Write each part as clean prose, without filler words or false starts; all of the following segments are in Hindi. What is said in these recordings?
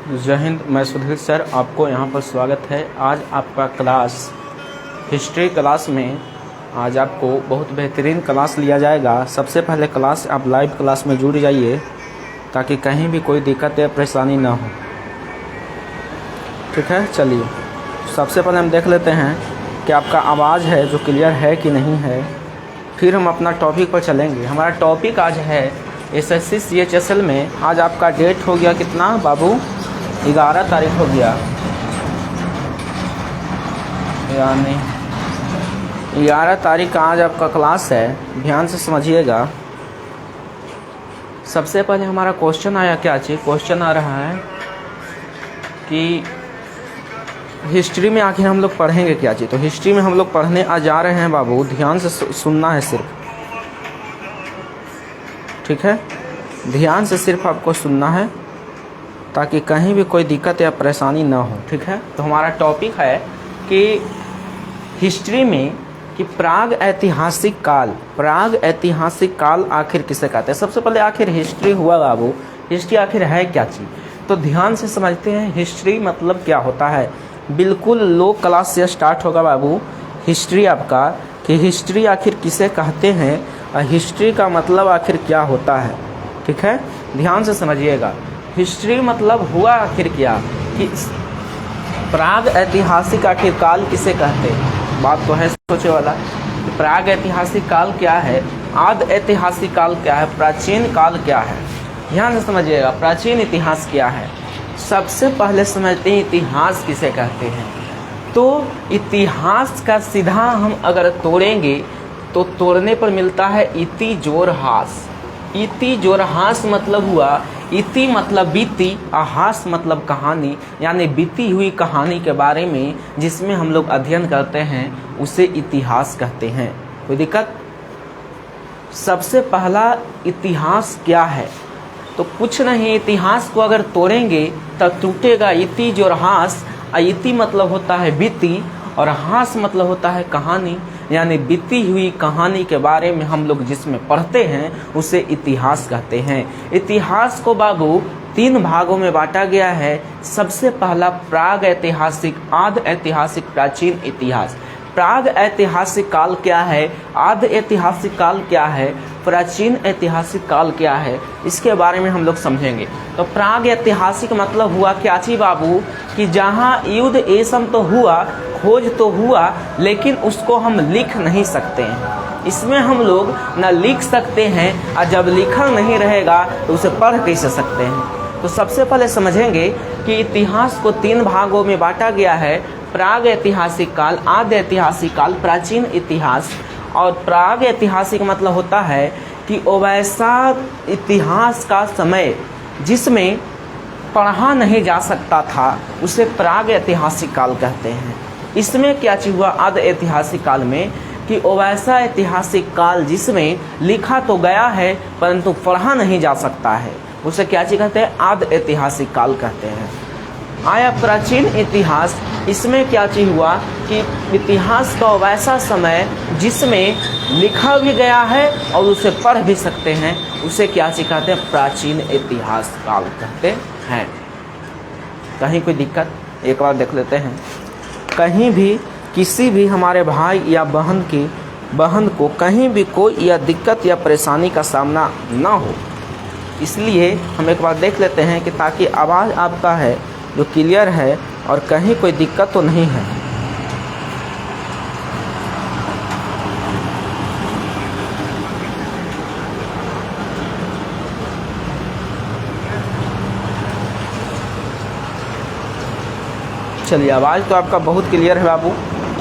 जय हिंद। मैं सुधीर सर, आपको यहाँ पर स्वागत है। आज आपका क्लास हिस्ट्री क्लास में आज आपको बहुत बेहतरीन क्लास लिया जाएगा। सबसे पहले क्लास आप लाइव क्लास में जुड़ जाइए ताकि कहीं भी कोई दिक्कत या परेशानी ना हो। ठीक है, चलिए सबसे पहले हम देख लेते हैं कि आपका आवाज़ है जो क्लियर है कि नहीं है। फिर हम अपना टॉपिक पर चलेंगे। हमारा टॉपिक आज है SSC CHSL में। आज आपका डेट हो गया कितना बाबू? 11 तारीख हो गया, यानी 11 तारीख का आज आपका क्लास है। ध्यान से समझिएगा। सबसे पहले हमारा क्वेश्चन आया क्या चीज़? क्वेश्चन आ रहा है कि हिस्ट्री में आखिर हम लोग पढ़ेंगे क्या चीज़। तो हिस्ट्री में हम लोग पढ़ने आ जा रहे हैं बाबू, ध्यान से सुनना है सिर्फ। ठीक है, ध्यान से सिर्फ आपको सुनना है ताकि कहीं भी कोई दिक्कत या परेशानी ना हो। ठीक है, तो हमारा टॉपिक है कि हिस्ट्री में कि प्राग ऐतिहासिक काल आखिर किसे कहते हैं। सबसे पहले आखिर हिस्ट्री हुआ बाबू, हिस्ट्री आखिर है क्या चीज़? तो ध्यान से समझते हैं हिस्ट्री मतलब क्या होता है। बिल्कुल लो क्लास से स्टार्ट होगा बाबू हिस्ट्री आपका, कि हिस्ट्री आखिर किसे कहते हैं और हिस्ट्री का मतलब आखिर क्या होता है। ठीक है, ध्यान से समझिएगा। हिस्ट्री मतलब हुआ आखिर क्या कि प्राग ऐतिहासिक आखिर काल किसे कहते हैं। बात तो है सोचे वाला कि प्राग ऐतिहासिक काल क्या है, आद ऐतिहासिक काल क्या है, प्राचीन काल क्या है। ध्यान से समझिएगा। प्राचीन इतिहास क्या है, सबसे पहले समझते हैं इतिहास किसे कहते हैं। तो इतिहास का सीधा हम अगर तोड़ेंगे तो तोड़ने पर मिलता है इति जोर हास। इति जोर हास मतलब हुआ, इति मतलब बीती, हास मतलब कहानी, यानी बीती हुई कहानी के बारे में जिसमें हम लोग अध्ययन करते हैं उसे इतिहास कहते हैं। कोई दिक्कत? सबसे पहला इतिहास क्या है? तो कुछ नहीं, इतिहास को अगर तोड़ेंगे तब टूटेगा इति जोर हास। इति मतलब होता है बीती और हास मतलब होता है कहानी, यानी बीती हुई कहानी के बारे में हम लोग जिसमें पढ़ते हैं उसे इतिहास कहते हैं। इतिहास को बाबू 3 भागों में बांटा गया है। सबसे पहला प्राग ऐतिहासिक, आद ऐतिहासिक, प्राचीन इतिहास। प्राग ऐतिहासिक काल क्या है, आद ऐतिहासिक काल क्या है, प्राचीन ऐतिहासिक काल क्या है, इसके बारे में हम लोग समझेंगे। तो प्राग ऐतिहासिक मतलब हुआ क्या चीज बाबू कि जहाँ युद्ध ये सब तो हुआ, खोज तो हुआ, लेकिन उसको हम लिख नहीं सकते हैं। इसमें हम लोग न लिख सकते हैं और जब लिखा नहीं रहेगा तो उसे पढ़ कैसे सकते हैं। तो सबसे पहले समझेंगे कि इतिहास को 3 भागों में बांटा गया है। प्राग ऐतिहासिक काल, आद्य ऐतिहासिक काल, प्राचीन इतिहास। और प्राग ऐतिहासिक मतलब होता है कि वैसा इतिहास का समय जिसमें पढ़ा नहीं जा सकता था उसे प्राग ऐतिहासिक काल कहते हैं। इसमें क्या चीज हुआ आद्य ऐतिहासिक काल में कि वैसा ऐतिहासिक काल जिसमें लिखा तो गया है परंतु पढ़ा नहीं जा सकता है उसे क्या चीज कहते हैं? आद्य ऐतिहासिक काल कहते हैं। आया प्राचीन इतिहास, इसमें क्या चीज हुआ कि इतिहास का वैसा समय जिसमें लिखा भी गया है और उसे पढ़ भी सकते हैं उसे क्या चीज कहते हैं? प्राचीन इतिहास काल कहते हैं। कहीं कोई दिक्कत? एक बार देख लेते हैं। कहीं भी किसी भी हमारे भाई या बहन को कहीं भी कोई या दिक्कत या परेशानी का सामना ना हो, इसलिए हम एक बार देख लेते हैं कि ताकि आवाज़ आपका है जो क्लियर है और कहीं कोई दिक्कत तो नहीं है। चलिए, आवाज़ तो आपका बहुत क्लियर है बाबू,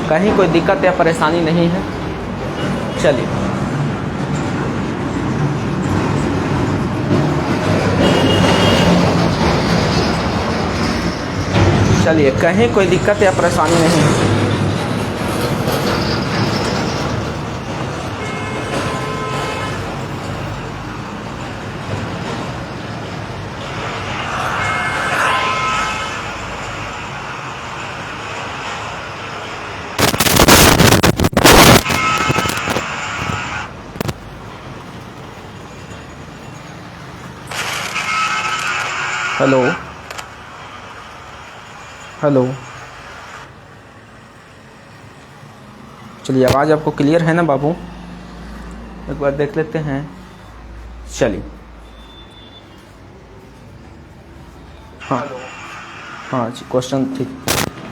कहीं कोई दिक्कत या परेशानी नहीं है। चलिए कहीं कोई दिक्कत या परेशानी नहीं है। हेलो, हेलो, चलिए आवाज़ आपको क्लियर है ना बाबू? एक बार देख लेते हैं। चलिए, हाँ हाँ जी, क्वेश्चन ठीक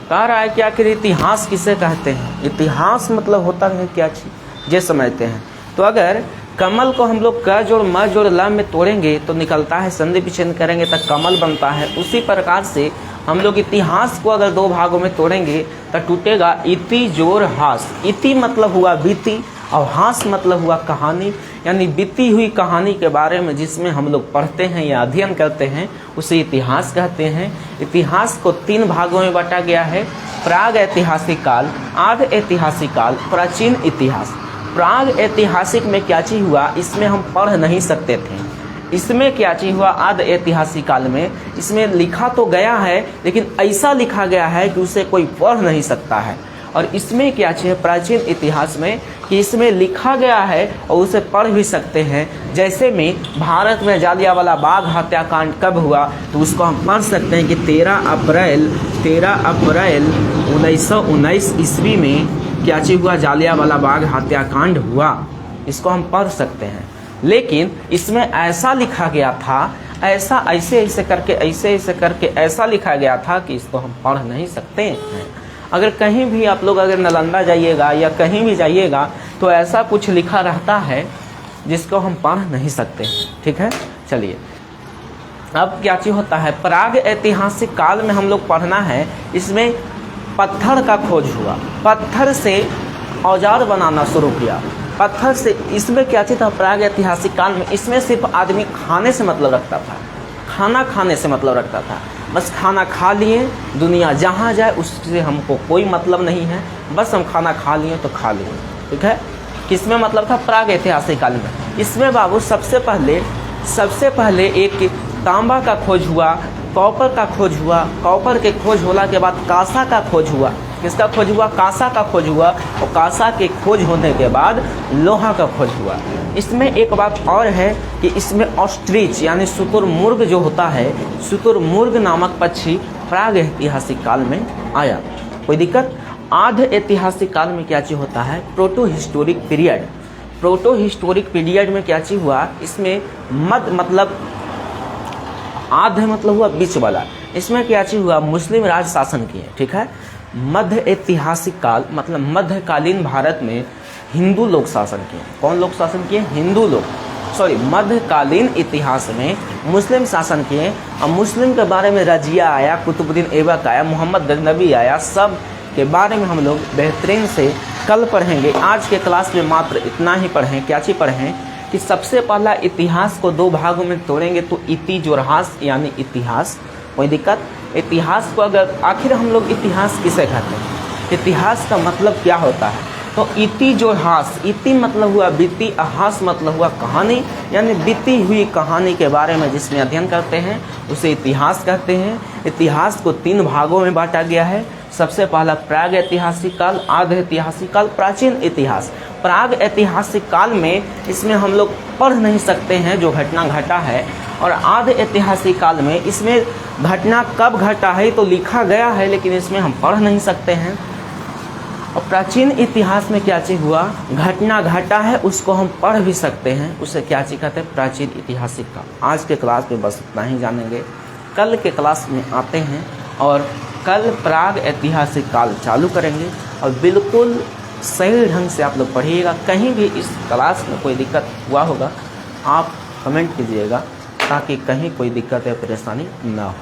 कह रहा है कि आखिर इतिहास किसे कहते हैं? इतिहास मतलब होता है क्या चीज़, ये समझते हैं। तो अगर कमल को हम लोग क जोड़ म जोड़ ल में तोड़ेंगे तो निकलता है, संधि विच्छेद करेंगे तो कमल बनता है। उसी प्रकार से हम लोग इतिहास को अगर दो भागों में तोड़ेंगे तो टूटेगा इति जोड़ हास। इति मतलब हुआ बीती और हास मतलब हुआ कहानी, यानी बीती हुई कहानी के बारे में जिसमें हम लोग पढ़ते हैं या अध्ययन करते हैं उसे इतिहास कहते हैं। इतिहास को तीन भागों में बांटा गया है, प्राग ऐतिहासिक काल, आध ऐतिहासिक काल, प्राचीन इतिहास। प्राग ऐतिहासिक में क्या चीज हुआ, इसमें हम पढ़ नहीं सकते थे। इसमें क्या चीज हुआ, आद ऐतिहासिक काल में इसमें लिखा तो गया है लेकिन ऐसा लिखा गया है कि उसे कोई पढ़ नहीं सकता है। और इसमें क्या चीज है, प्राचीन इतिहास में, कि इसमें लिखा गया है और उसे पढ़ भी सकते हैं। जैसे में भारत में जालियांवाला बाग हत्याकांड कब हुआ तो उसको हम पढ़ सकते हैं कि 13 अप्रैल 1919 ईस्वी में क्या चीज हुआ, जालियांवाला बाग हत्याकांड हुआ। इसको हम पढ़ सकते हैं। लेकिन इसमें ऐसा लिखा गया था, ऐसा ऐसे करके ऐसा लिखा गया था कि इसको हम पढ़ नहीं सकते हैं। अगर कहीं भी आप लोग अगर नालंदा जाइएगा या कहीं भी जाइएगा तो ऐसा कुछ लिखा रहता है जिसको हम पढ़ नहीं सकते हैं। ठीक है, चलिए अब क्या चीज होता है, प्राग ऐतिहासिक काल में हम लोग पढ़ना है। इसमें पत्थर का खोज हुआ, पत्थर से औजार बनाना शुरू किया, पत्थर से। इसमें क्या चीज था, प्राग ऐतिहासिक काल में इसमें सिर्फ आदमी खाने से मतलब रखता था, खाना खाने से मतलब रखता था। बस खाना खा लिए, दुनिया जहाँ जाए उससे हमको कोई मतलब नहीं है, बस हम खाना खा लिए तो खा लिए। ठीक है, किसमें मतलब था, प्राग ऐतिहासिक काल में। इसमें बाबू सबसे पहले एक तांबा का खोज हुआ, कॉपर का खोज हुआ, कॉपर के खोज होने के बाद कांसा का खोज हुआ। किसका खोज हुआ, कांसा का खोज हुआ। और कांसा के खोज होने के बाद लोहा का खोज हुआ। इसमें एक बात और है कि इसमें ऑस्ट्रिच यानी शुतुरमुर्ग जो होता है, शुतुरमुर्ग नामक पक्षी प्राग ऐतिहासिक काल में आया। कोई दिक्कत? आध ऐतिहासिक काल में क्या चीज होता है, proto historic period. Proto historic period में क्या चीज हुआ, इसमें मध्य मतलब आध मतलब हुआ बीच वाला। इसमें क्या चीज हुआ, मुस्लिम राज शासन किए। ठीक है, मध्य ऐतिहासिक काल मतलब मध्यकालीन भारत में हिंदू लोग शासन किए। कौन लोग शासन किए, हिंदू लोग। मध्यकालीन इतिहास में मुस्लिम शासन किए। और मुस्लिम के बारे में रजिया आया, कुतुबुद्दीन ऐबक आया, मोहम्मद गजनबी आया, सब के बारे में हम लोग बेहतरीन से कल पढ़ेंगे। आज के क्लास में मात्र इतना ही पढ़ें। क्या चीज पढ़ें कि सबसे पहला इतिहास को दो भागों में तोड़ेंगे तो इति जोरहास यानी इतिहास। कोई दिक्कत? इतिहास को अगर आखिर हम लोग इतिहास किसे कहते हैं, इतिहास का मतलब क्या होता है, तो इति जोरहास। इति मतलब हुआ बीती, हास मतलब हुआ कहानी, यानी बीती हुई कहानी के बारे में जिसमें अध्ययन करते हैं उसे इतिहास कहते हैं। इतिहास को तीन भागों में बांटा गया है। सबसे पहला प्राग ऐतिहासिक काल, आध ऐतिहासिक काल, प्राचीन इतिहास। प्राग ऐतिहासिक काल में इसमें हम लोग पढ़ नहीं सकते हैं जो घटना घटा है, और आध ऐतिहासिक काल में इसमें घटना कब घटा है तो लिखा गया है लेकिन इसमें हम पढ़ नहीं सकते हैं। और प्राचीन इतिहास में क्या चीज हुआ, घटना घटा है उसको हम पढ़ भी सकते हैं, उसे क्या चीज कहते हैं, प्राचीन ऐतिहासिक काल। आज के क्लास में बस इतना ही जानेंगे। कल के क्लास में आते हैं और कल प्राग ऐतिहासिक काल चालू करेंगे और बिल्कुल सही ढंग से आप लोग पढ़िएगा। कहीं भी इस क्लास में कोई दिक्कत हुआ होगा आप कमेंट कीजिएगा ताकि कहीं कोई दिक्कत या परेशानी ना हो।